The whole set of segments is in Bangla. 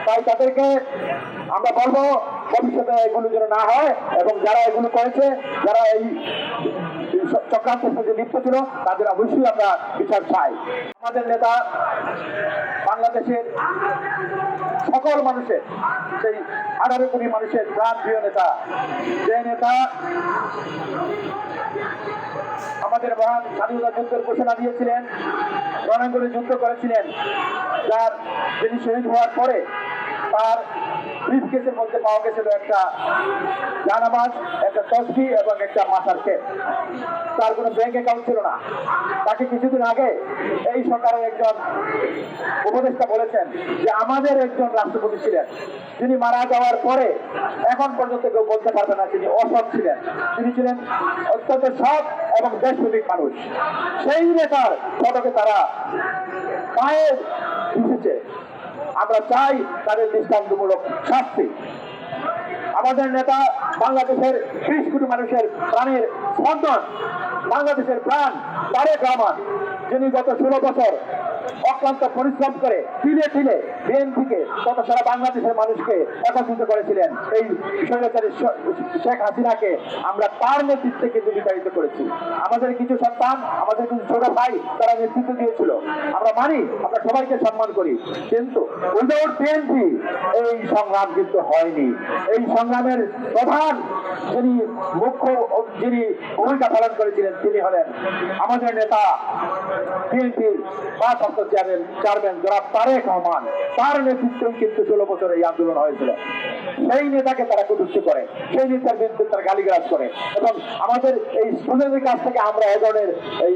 তাই তাদেরকে আমরা বলবো ভবিষ্যতে এগুলো যেন না হয়, এবং যারা এগুলো করেছে, যারা এই চক্রান্তের সাথে লিপ্ত ছিল, তাদের অবশ্যই আমরা বিচার চাই। আমাদের নেতা বাংলাদেশের সকল মানুষের, সেই 18 কোটি মানুষের প্রাণ প্রিয় নেতা, যে নেতা আমাদের মহান স্বাধীনতা যুদ্ধের ঘোষণা দিয়েছিলেন, রণাঙ্গনে যুদ্ধ করেছিলেন, যার যিনি শহীদ হওয়ার পরে তার ব্রিফকেসের মধ্যে পাওয়া গেছিল একটা জানামাজ, একটা তসবি এবং একটা মাথার কেপ। তার কোনো ব্যাংক অ্যাকাউন্ট ছিল না। তাকে কিছুদিন আগে এই সরকারের একজন উপদেষ্টা বলেছেন যে আমাদের একজন রাষ্ট্রপতি ছিলেন, যিনি মারা যাওয়ার পরে এখন পর্যন্ত কেউ বলতে পারবে না তিনি অসৎ ছিলেন। তিনি ছিলেন অত্যন্ত সৎ এবং দেশপ্রেমিক মানুষ। সেই নেতার ফটোকে তারা পায়ে দিয়েছে। আমরা চাই তাদের দৃষ্টান্তমূলক শাস্তি। আমাদের নেতা বাংলাদেশের 30 কোটি মানুষের প্রাণের স্পন্দন, বাংলাদেশের প্রাণ তারেক রহমান, যিনি গত 16 বছর অক্লান্ত পরিশ্রম করে তিলে তিলে বিএনপিকে তত সারা বাংলাদেশের মানুষকে একত্রিত করেছিলেন। এই স্বৈরাচারী শেখ হাসিনাকে আমরা তার নেতৃত্বে কিন্তু বিতাড়িত করেছি। আমাদের কিছু সন্তান, আমাদের কিছু ছোট ভাই তারা নেতৃত্ব দিয়েছিল, আমরা মানি, আমরা সবাইকে সম্মান করি, কিন্তু উইদাউট বিএনপি এই সংগ্রাম কিন্তু হয়নি। এই সংগ্রামের প্রধান যিনি ভূমিকা পালন করেছিলেন তিনি হলেন আমাদের নেতা বিএনপির ভারপ্রাপ্ত চেয়ারম্যান জনাব তারেক রহমান। তার নেতৃত্বেই কিন্তু 16 বছর এই আন্দোলন হয়েছিল। সেই নেতাকে তারা কটূক্তি করে, সেই নেতার বিরুদ্ধে তারা গালিগালাজ করে, এবং আমাদের এই স্টুডেন্টের কাছ থেকে আমরা এ ধরনের এই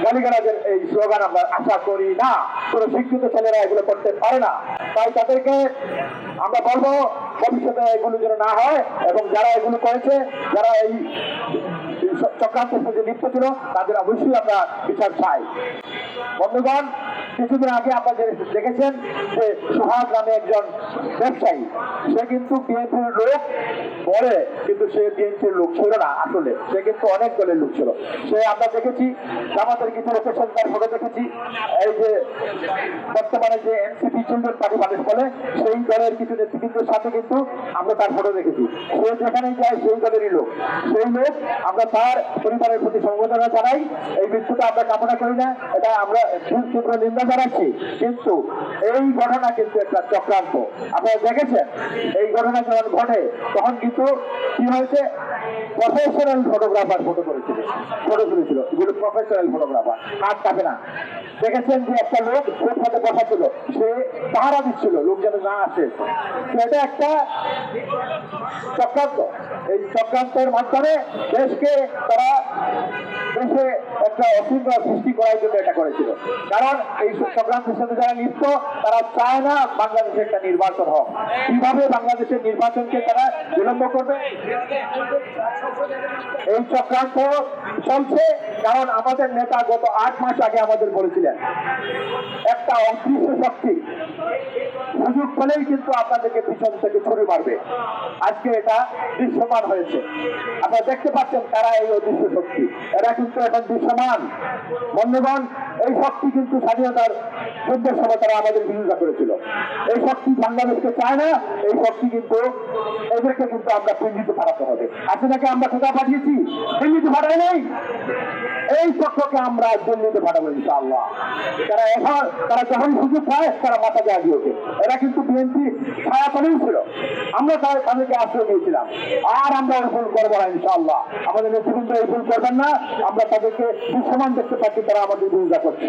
গালিগালাজের এই স্লোগান আমরা আশা করি না। কোনো শিক্ষিত ছেলেরা এগুলো করতে পারে না। তাই তাদেরকে আমরা বলবো ভবিষ্যতে এগুলো যেন না হয়, এবং যারা এগুলো করেছে, যারা এই চক্রান্তের সাথে লিপ্ত ছিল, তাদের অবশ্যই আমরা বিচার চাই। বন্ধুগণ, কিছুদিন আগে আপনারা দেখেছেন যে সোহাগ নামে একজন ব্যবসায়ী, সে কিন্তু বিএনপির লোক বলে, কিন্তু সে বিএনপির লোক ছিল না। আসলে সে কিন্তু অনেক দলের লোক ছিল। সে আমরা দেখেছি আমাদের কিছু লোকেশন তার ফটো দেখেছি, এই যে বর্তমানে যে এনসিপি চিলড্রেন পার্টি মানুষ বলে, সেই দলের কিছু নেতৃবৃন্দের সাথে কিন্তু আমরা তার ফটো দেখেছি। সে যেখানে যায় সেই দলেরই লোক, সেই লোক। আমরা তার পরিবারের প্রতি সমবেদনা জানাই। এই মৃত্যুটা আমরা কামনা করি না, এটা আমরা তীব্র নিন্দা জানাচ্ছি। কিন্তু এই ঘটনা কিন্তু একটা চক্রান্ত। আপনারা দেখেছেন এই ঘটনা যখন ঘটে তখন কিন্তু কি হয়েছে, প্রফেশনাল ফটোগ্রাফার ফটো তুলেছিল। এগুলো প্রফেশনাল ফটোগ্রাফার, হাত কাঁপে না। দেখেছেন যে একটা লোক ফুটপাতে বসা ছিল, সে পাহারা দিচ্ছিল লোক যেন না আসে। এটা একটা চক্রান্ত। এই চক্রান্তের মাধ্যমে দেশে একটা অশৃঙ্খলা সৃষ্টি করার জন্য এটা করেছিল। কারণ এই চক্রান্তের সাথে যারা লিপ্ত, তারা চায় না বাংলাদেশে একটা নির্বাচন হোক। কিভাবে বাংলাদেশের নির্বাচনকে তারা বিলম্ব করবে, এই চক্রান্ত চলছে। কারণ আমাদের নেতা গত 8 মাস আগে আমাদের বলেছিলেন একটা অদৃশ্য শক্তি সুযোগ পেলেই কিন্তু আপনাদেরকে পিছন থেকে ছুরি মারবে। আজকে এটা দৃশ্যমান হয়েছে। আপনারা দেখতে পাচ্ছেন তারা এই অদৃশ্য শক্তি, এরা কিন্তু এখন দৃশ্যমান। বন্ধুগণ, এই শক্তি কিন্তু স্বাধীনতার যুদ্ধের সময় তারা আমাদের বিরোধিতা করেছিল। এই শক্তি বাংলাদেশকে চায় না। এই শক্তি কিন্তু এদেরকে কিন্তু আমরা দিল্লিতে পাঠাতে হবে। আসলে আমরা কোথায় পাঠিয়েছি? দিল্লিতে পাঠাই নাই। এই চক্রকে আমরা দিল্লিতে পাঠাবো ইনশাআল্লাহ। তারা যখন সুযোগ পায় তারা মাথা দেওয়া দিয়েছে। এরা কিন্তু বিএনপি ছায়াতলেই ছিল, আমরা তাদেরকে আশ্রয় দিয়েছিলাম। আর আমরা ওই ভুল করবো না ইনশাআল্লাহ। আমাদের নেতৃবৃন্দ এই ভুল করবেন না। আমরা তাদেরকে দৃশ্যমান দেখতে পাচ্ছি তারা আমাদের বিরোধিতা করছে।